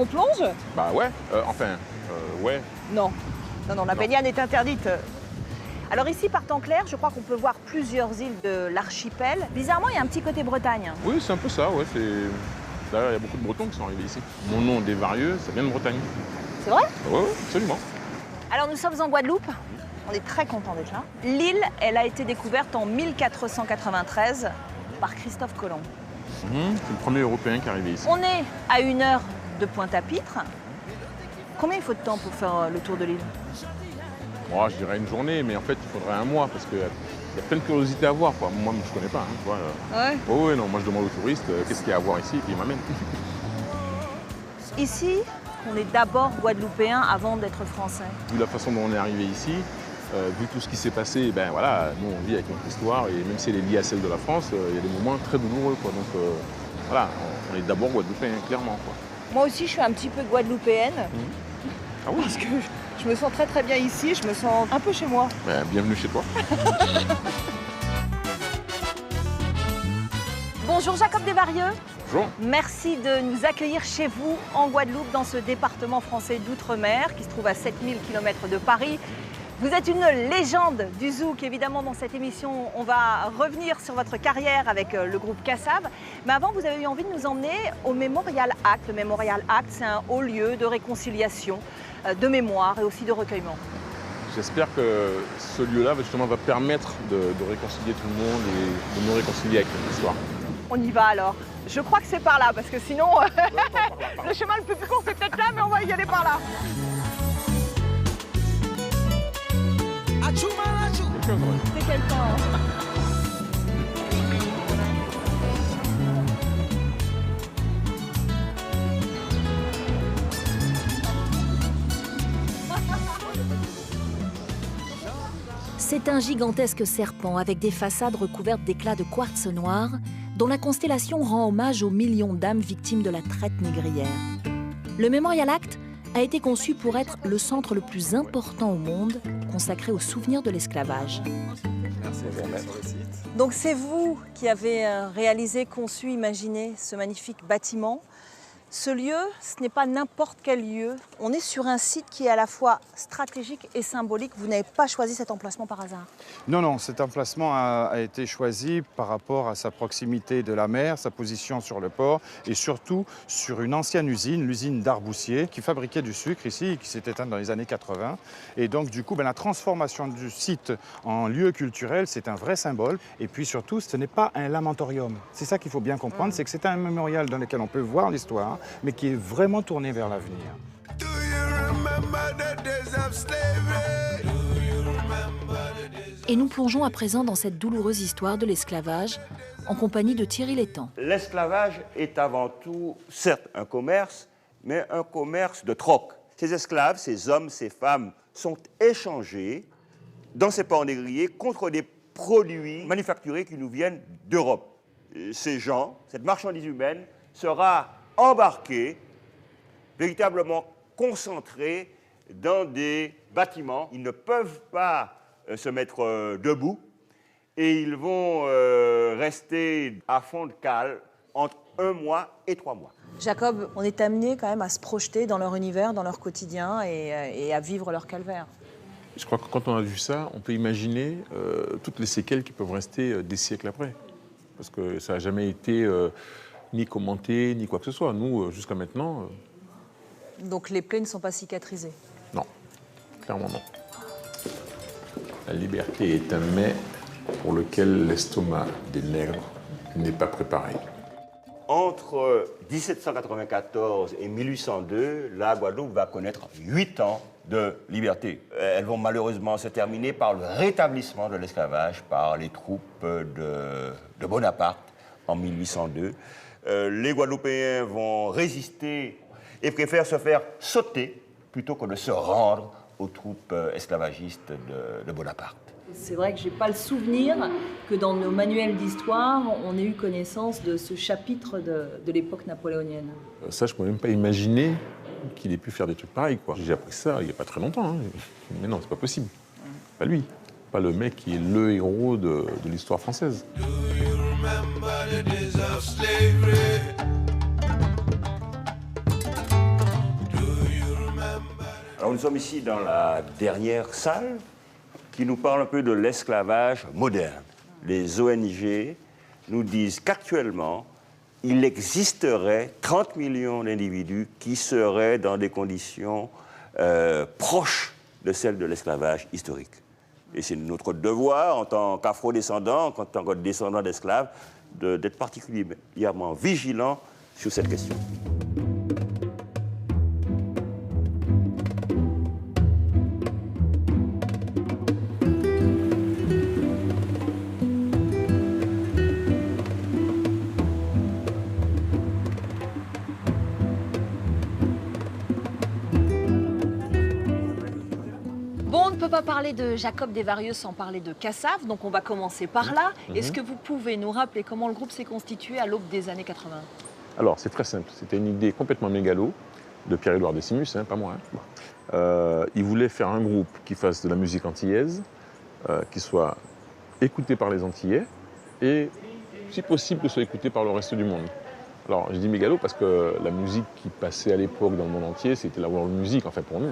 On plonge? Bah ouais, ouais. Non. Non, la Non. baignade est interdite. Alors ici, par temps clair, je crois qu'on peut voir plusieurs îles de l'archipel. Bizarrement, il y a un petit côté Bretagne. Oui, c'est un peu ça, ouais. D'ailleurs, il y a beaucoup de Bretons qui sont arrivés ici. Mon nom, Desvarieux, ça vient de Bretagne. C'est vrai? Ouais, absolument. Alors nous sommes en Guadeloupe. On est très contents d'être là. L'île, elle a été découverte en 1493 par Christophe Colomb. C'est le premier Européen qui est arrivé ici. On est à 1 heure de Pointe-à-Pitre. Combien il faut de temps pour faire le tour de l'île? Moi, je dirais une journée, mais en fait, il faudrait un mois parce qu'il y a plein de curiosités à voir, quoi. Moi, je connais pas. Tu vois. Ouais. Oh, ouais, non, moi, je demande aux touristes qu'est-ce qu'il y a à voir ici, et puis ils m'amènent. Ici, on est d'abord guadeloupéen avant d'être français. Vu la façon dont on est arrivé ici, vu tout ce qui s'est passé, ben voilà, nous, on vit avec notre histoire, et même si elle est liée à celle de la France, il y a des moments très douloureux, quoi. Donc, voilà, on est d'abord guadeloupéen, clairement, quoi. Moi aussi, je suis un petit peu guadeloupéenne. Ah oui? Parce que je me sens très très bien ici, je me sens un peu chez moi. Ben, bienvenue chez toi. Bonjour Jacob Desvarieux. Bonjour. Merci de nous accueillir chez vous en Guadeloupe, dans ce département français d'outre-mer qui se trouve à 7000 km de Paris. Vous êtes une légende du zouk. Évidemment, dans cette émission, on va revenir sur votre carrière avec le groupe Kassav. Mais avant, vous avez eu envie de nous emmener au Memorial Act. Le Memorial Act, c'est un haut lieu de réconciliation, de mémoire et aussi de recueillement. J'espère que ce lieu-là, justement, va permettre de réconcilier tout le monde et de nous réconcilier avec notre histoire. On y va alors. Je crois que c'est par là, parce que sinon, le chemin le plus court, c'est peut-être là, mais on va y aller par là. C'est quelqu'un. C'est un gigantesque serpent avec des façades recouvertes d'éclats de quartz noir dont la constellation rend hommage aux millions d'âmes victimes de la traite négrière. Le Memorial Act a été conçu pour être le centre le plus important au monde consacré au souvenir de l'esclavage. Donc c'est vous qui avez réalisé, conçu, imaginé ce magnifique bâtiment. Ce lieu, ce n'est pas n'importe quel lieu. On est sur un site qui est à la fois stratégique et symbolique. Vous n'avez pas choisi cet emplacement par hasard. Non, cet emplacement a été choisi par rapport à sa proximité de la mer, sa position sur le port et surtout sur une ancienne usine, l'usine d'Arboussier, qui fabriquait du sucre ici, qui s'est éteinte dans les années 80. Et donc du coup, la transformation du site en lieu culturel, c'est un vrai symbole. Et puis surtout, ce n'est pas un lamentorium. C'est ça qu'il faut bien comprendre, c'est que c'est un mémorial dans lequel on peut voir l'histoire, mais qui est vraiment tourné vers l'avenir. Et nous plongeons à présent dans cette douloureuse histoire de l'esclavage en compagnie de Thierry Létang. L'esclavage est avant tout, certes, un commerce, mais un commerce de troc. Ces esclaves, ces hommes, ces femmes sont échangés dans ces ports négriers contre des produits manufacturés qui nous viennent d'Europe. Ces gens, cette marchandise humaine, sera embarqués, véritablement concentrés dans des bâtiments. Ils ne peuvent pas se mettre debout et ils vont rester à fond de cale entre 1 mois et 3 mois. Jacob, on est amené quand même à se projeter dans leur univers, dans leur quotidien et à vivre leur calvaire. Je crois que quand on a vu ça, on peut imaginer toutes les séquelles qui peuvent rester des siècles après. Parce que ça n'a jamais été ni commenté, ni quoi que ce soit. Nous, jusqu'à maintenant... Donc les plaies ne sont pas cicatrisées? Non, clairement non. La liberté est un mets pour lequel l'estomac des nègres n'est pas préparé. Entre 1794 et 1802, la Guadeloupe va connaître 8 ans de liberté. Elles vont malheureusement se terminer par le rétablissement de l'esclavage par les troupes de Bonaparte en 1802. Les Guadeloupéens vont résister et préfèrent se faire sauter plutôt que de se rendre aux troupes esclavagistes de Bonaparte. C'est vrai que je n'ai pas le souvenir que dans nos manuels d'histoire, on ait eu connaissance de ce chapitre de l'époque napoléonienne. Ça, je ne peux même pas imaginer qu'il ait pu faire des trucs pareils, quoi. J'ai appris ça il n'y a pas très longtemps. Hein. Mais non, c'est pas possible. Pas lui. Pas le mec qui est le héros de l'histoire française. Alors nous sommes ici dans la dernière salle qui nous parle un peu de l'esclavage moderne. Les ONG nous disent qu'actuellement, il existerait 30 millions d'individus qui seraient dans des conditions proches de celles de l'esclavage historique. Et c'est notre devoir, en tant qu'afro-descendants, en tant que descendants d'esclaves, d'être particulièrement vigilants sur cette question. Pas parler de Jacob Desvarieux sans parler de Cassave, donc on va commencer par là. Est-ce que vous pouvez nous rappeler comment le groupe s'est constitué à l'aube des années 80? Alors, c'est très simple. C'était une idée complètement mégalo de Pierre-Édouard Décimus, pas moi. Il voulait faire un groupe qui fasse de la musique antillaise, qui soit écouté par les Antillais et, si possible, que soit écouté par le reste du monde. Alors, je dis mégalo parce que la musique qui passait à l'époque dans le monde entier, c'était la world music, en fait, pour nous.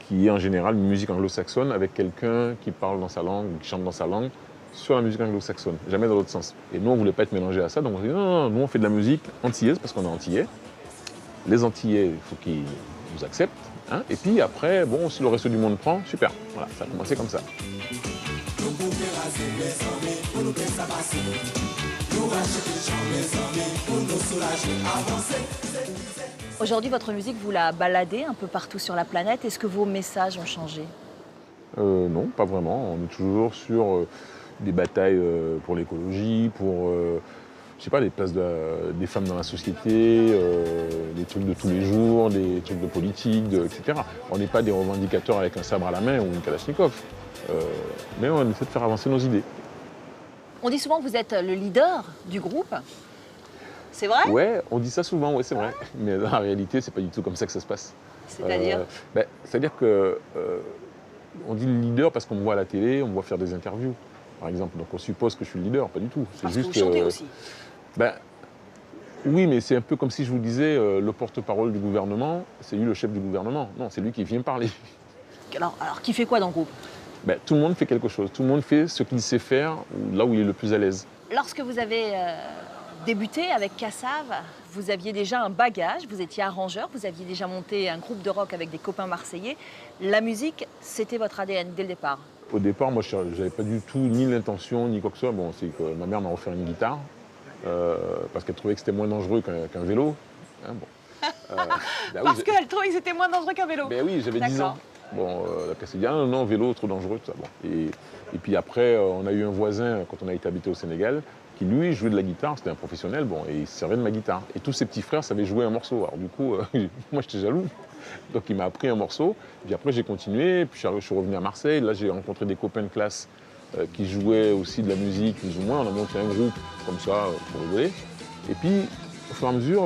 Qui est en général une musique anglo-saxonne avec quelqu'un qui parle dans sa langue, qui chante dans sa langue, sur la musique anglo-saxonne, jamais dans l'autre sens. Et nous, on ne voulait pas être mélangés à ça, donc on s'est dit non, nous on fait de la musique antillaise parce qu'on est antillais. Les Antillais, il faut qu'ils nous acceptent. Et puis après, bon, si le reste du monde prend, super. Voilà, ça a commencé comme ça. Aujourd'hui, votre musique, vous la baladez un peu partout sur la planète. Est-ce que vos messages ont changé? Non, pas vraiment. On est toujours sur des batailles pour l'écologie, pour je sais pas, les places des femmes dans la société, des trucs de tous les jours, des trucs de politique, etc. On n'est pas des revendicateurs avec un sabre à la main ou une kalachnikov. Mais on essaie de faire avancer nos idées. On dit souvent que vous êtes le leader du groupe. C'est vrai? Ouais, on dit ça souvent, ouais, c'est vrai. Mais dans la réalité, c'est pas du tout comme ça que ça se passe. C'est-à-dire c'est-à-dire que on dit le leader parce qu'on me voit à la télé, on me voit faire des interviews, par exemple. Donc on suppose que je suis le leader, pas du tout. Parce juste, que vous chantez aussi. Oui, mais c'est un peu comme si je vous disais le porte-parole du gouvernement, c'est lui le chef du gouvernement. Non, c'est lui qui vient parler. Alors qui fait quoi dans le groupe? Tout le monde fait quelque chose. Tout le monde fait ce qu'il sait faire, là où il est le plus à l'aise. Lorsque vous avez débuté avec Cassave, vous aviez déjà un bagage, vous étiez arrangeur, vous aviez déjà monté un groupe de rock avec des copains marseillais. La musique, c'était votre ADN dès le départ? Au départ, moi, je n'avais pas du tout ni l'intention, ni quoi que ce soit. Bon, c'est que ma mère m'a offert une guitare, parce qu'elle trouvait que c'était moins dangereux qu'un vélo. Parce qu'elle trouvait que c'était moins dangereux qu'un vélo? Oui, j'avais 10 ans. Bon, elle s'est dit, ah non, vélo, trop dangereux, tout ça. Bon. Et puis après, on a eu un voisin, quand on a été habité au Sénégal, qui lui jouait de la guitare, c'était un professionnel, bon, et il se servait de ma guitare. Et tous ses petits frères savaient jouer un morceau. Alors du coup, moi j'étais jaloux. Donc il m'a appris un morceau, puis après j'ai continué, puis je suis revenu à Marseille. Là j'ai rencontré des copains de classe qui jouaient aussi de la musique, plus ou moins. On a monté un groupe comme ça, pour rigoler. Et puis, au fur et à mesure,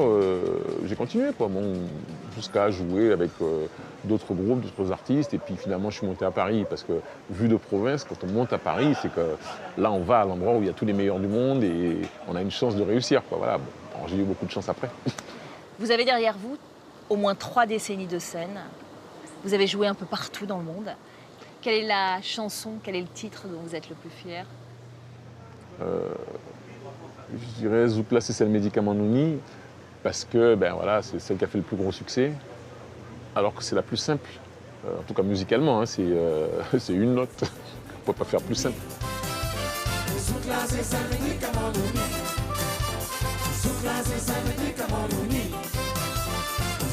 j'ai continué, quoi, jusqu'à jouer avec d'autres groupes, d'autres artistes. Et puis finalement, je suis monté à Paris parce que, vu de province, quand on monte à Paris, c'est que là, on va à l'endroit où il y a tous les meilleurs du monde et on a une chance de réussir, quoi. Voilà. Bon, j'ai eu beaucoup de chance après. Vous avez derrière vous au moins 3 décennies de scène. Vous avez joué un peu partout dans le monde. Quelle est la chanson, quel est le titre dont vous êtes le plus fier? Je dirais Zoukla Sessel Médicament Nouni, parce que voilà, c'est celle qui a fait le plus gros succès, alors que c'est la plus simple, en tout cas musicalement, c'est une note, on ne peut pas faire plus simple. Zoukla Sessel Médicament Nouni, Zoukla Sessel Médicament Nouni,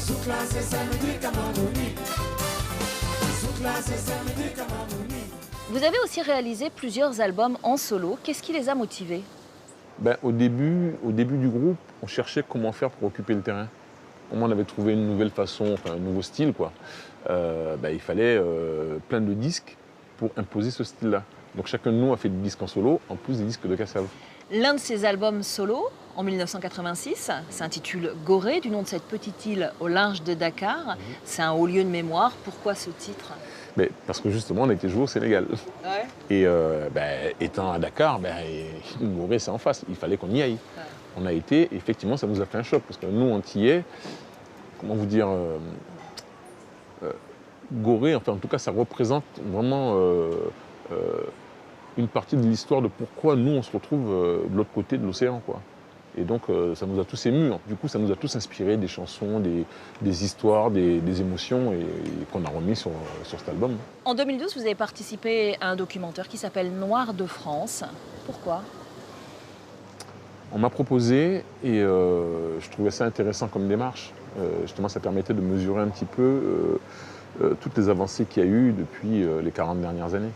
Zoukla Sessel Médicament Nouni, Zoukla Sessel Médicament Nouni. Vous avez aussi réalisé plusieurs albums en solo. Qu'est-ce qui les a motivés? Au début du groupe, on cherchait comment faire pour occuper le terrain. Comment on avait trouvé une nouvelle façon, un nouveau style, quoi. Il fallait plein de disques pour imposer ce style-là. Donc chacun de nous a fait des disques en solo, en plus des disques de Cassave. L'un de ces albums solo, en 1986, s'intitule Gorée, du nom de cette petite île au large de Dakar. C'est un haut lieu de mémoire. Pourquoi ce titre? Parce que justement, on a été joué au Sénégal. Ouais. Et étant à Dakar, Gorée, c'est en face. Il fallait qu'on y aille. Ouais. On a été, effectivement, ça nous a fait un choc. Parce que nous, Antillais, comment vous dire, Gorée, enfin en tout cas ça représente vraiment une partie de l'histoire de pourquoi nous on se retrouve de l'autre côté de l'océan, quoi. Et donc ça nous a tous émus, hein. Du coup ça nous a tous inspiré des chansons, des histoires, des émotions et qu'on a remis sur cet album. En 2012, vous avez participé à un documentaire qui s'appelle Noir de France. Pourquoi? On m'a proposé et je trouvais ça intéressant comme démarche. Justement ça permettait de mesurer un petit peu toutes les avancées qu'il y a eu depuis les 40 dernières années.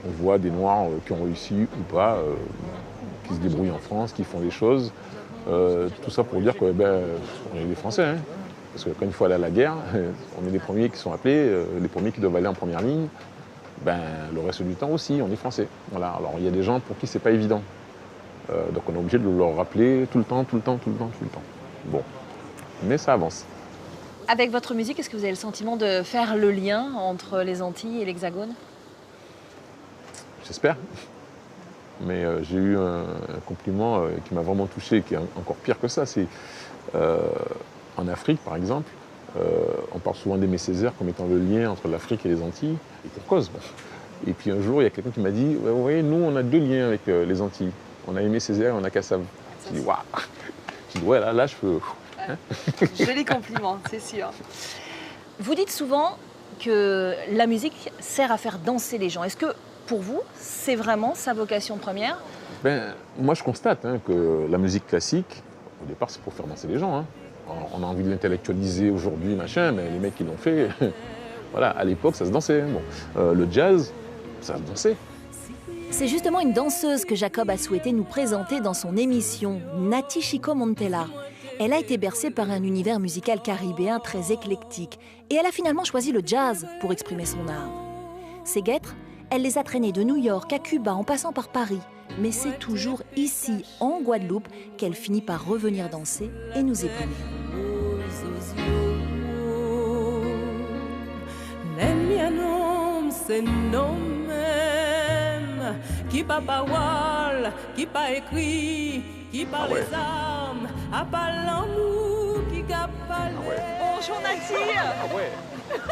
On voit des Noirs qui ont réussi ou pas, qui se débrouillent en France, qui font des choses. Tout ça pour dire qu'on est des Français. Hein. Parce que quand il faut aller à la guerre, on est les premiers qui sont appelés, les premiers qui doivent aller en première ligne. Le reste du temps aussi, on est Français. Voilà. Alors il y a des gens pour qui c'est pas évident. Donc on est obligé de leur rappeler tout le temps. Bon, mais ça avance. Avec votre musique, est-ce que vous avez le sentiment de faire le lien entre les Antilles et l'Hexagone? J'espère. Mais j'ai eu un compliment qui m'a vraiment touché, qui est encore pire que ça. C'est en Afrique, par exemple, on parle souvent d'Aimé Césaire comme étant le lien entre l'Afrique et les Antilles, et pour cause. Bon. Et puis un jour, il y a quelqu'un qui m'a dit « Vous voyez, nous, on a deux liens avec les Antilles. On a Aimé Césaire et on a Kassav. » J'ai dit « Waouh !» J'ai dit « Ouais, là, je peux... Hein ?» Joli compliment, c'est sûr. Vous dites souvent que la musique sert à faire danser les gens. Est-ce que, pour vous, c'est vraiment sa vocation première? Moi, je constate que la musique classique, au départ, c'est pour faire danser les gens. Hein. On a envie de l'intellectualiser aujourd'hui, machin, mais les mecs qui l'ont fait, voilà, à l'époque, ça se dansait. Bon. Le jazz, ça se dansait. C'est justement une danseuse que Jacob a souhaité nous présenter dans son émission, Nati Chico Montella. Elle a été bercée par un univers musical caribéen très éclectique et elle a finalement choisi le jazz pour exprimer son art. Ses guêtres, elle les a traînés de New York à Cuba en passant par Paris. Mais c'est toujours ici, en Guadeloupe, qu'elle finit par revenir danser et nous éblouir. Qui pas parole, qui pas écrit, qui pas les armes, à pas l'amour, qui a pas Bonjour Nati. Ah ouais.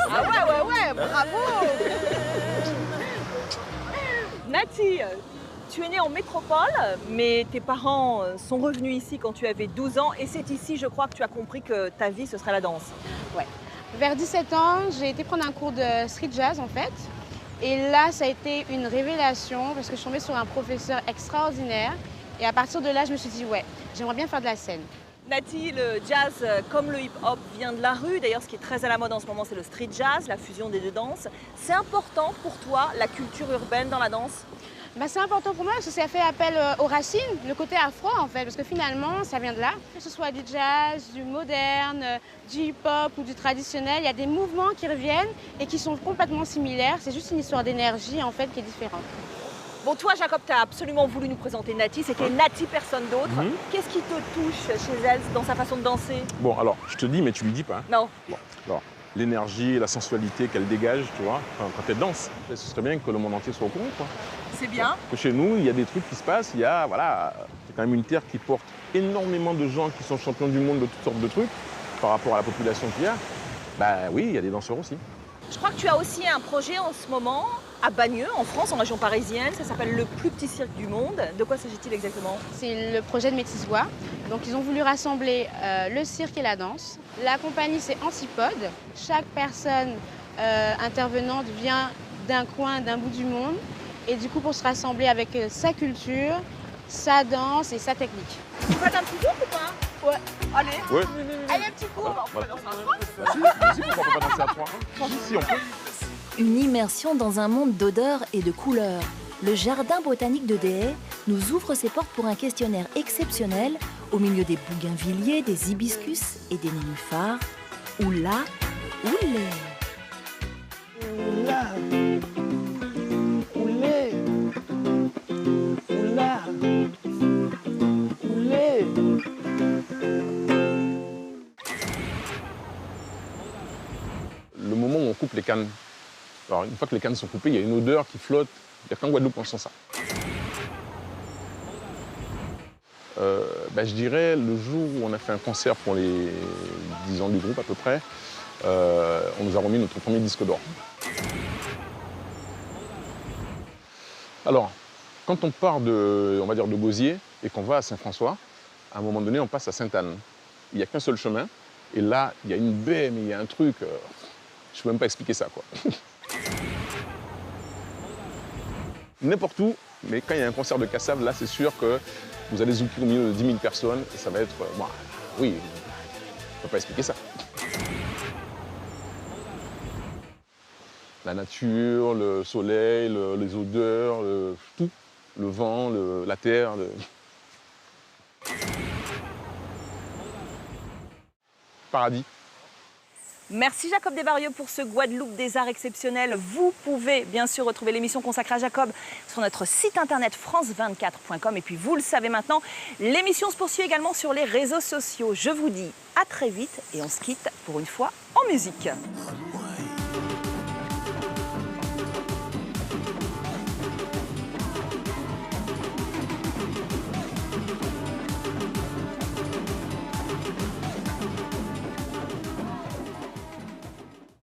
Ah ouais, bravo. Nati, tu es née en métropole, mais tes parents sont revenus ici quand tu avais 12 ans et c'est ici, je crois, que tu as compris que ta vie, ce serait la danse. Ouais. Vers 17 ans, j'ai été prendre un cours de street jazz en fait. Et là, ça a été une révélation parce que je suis tombée sur un professeur extraordinaire. Et à partir de là, je me suis dit, ouais, j'aimerais bien faire de la scène. Nati, le jazz, comme le hip-hop, vient de la rue. D'ailleurs, ce qui est très à la mode en ce moment, c'est le street jazz, la fusion des deux danses. C'est important pour toi, la culture urbaine dans la danse? C'est important pour moi parce que ça fait appel aux racines, le côté afro en fait, parce que finalement, ça vient de là. Que ce soit du jazz, du moderne, du hip-hop ou du traditionnel, il y a des mouvements qui reviennent et qui sont complètement similaires. C'est juste une histoire d'énergie en fait qui est différente. Bon, toi, Jacob, tu as absolument voulu nous présenter Nati. C'était Nati, personne d'autre. Qu'est-ce qui te touche chez elle dans sa façon de danser? Bon, alors, je te dis, mais tu lui dis pas. Hein. Non. Bon, alors, l'énergie, la sensualité qu'elle dégage, tu vois, quand elle danse. Ce serait bien que le monde entier soit au courant, quoi. C'est bien. Que chez nous, il y a des trucs qui se passent, il y a, voilà, c'est quand même une terre qui porte énormément de gens qui sont champions du monde de toutes sortes de trucs par rapport à la population qu'il y a. Oui, il y a des danseurs aussi. Je crois que tu as aussi un projet en ce moment à Bagneux, en France, en région parisienne. Ça s'appelle le plus petit cirque du monde. De quoi s'agit-il exactement? C'est le projet de Métis Voix. Donc ils ont voulu rassembler le cirque et la danse. La compagnie, c'est Antipode. Chaque personne intervenante vient d'un coin, d'un bout du monde. Et du coup, pour se rassembler avec sa culture, sa danse et sa technique. Vous faites un petit tour ou pas? Ouais. Allez. Ouais. Allez, un petit coup. On va danser à trois. Si, pourquoi on peut pas danser à trois? Si, on peut. Une immersion dans un monde d'odeurs et de couleurs. Le jardin botanique de Déhay nous ouvre ses portes pour un questionnaire exceptionnel au milieu des bougainvilliers, des hibiscus et des nénuphars. Oula, oulé. Oula, oulé, oula, oulé. Le moment où on coupe les cannes. Alors, une fois que les cannes sont coupées, il y a une odeur qui flotte. Il n'y a qu'en Guadeloupe qu'on sent ça. Je dirais le jour où on a fait un concert pour les 10 ans du groupe à peu près, on nous a remis notre premier disque d'or. Alors, quand on part de, on va dire, de Gosier et qu'on va à Saint-François, à un moment donné, on passe à Sainte-Anne. Il n'y a qu'un seul chemin. Et là, il y a une baie, mais il y a un truc... je ne peux même pas expliquer ça, quoi. N'importe où, mais quand il y a un concert de Kassav, là, c'est sûr que vous allez zouker au milieu de 10 000 personnes et ça va être... bon, oui, je ne peux pas expliquer ça. La nature, le soleil, les odeurs, tout. Le vent, la terre. Paradis. Merci Jacob Desvarieux pour ce Guadeloupe des arts exceptionnels. Vous pouvez bien sûr retrouver l'émission consacrée à Jacob sur notre site internet france24.com. Et puis vous le savez maintenant, l'émission se poursuit également sur les réseaux sociaux. Je vous dis à très vite et on se quitte pour une fois en musique.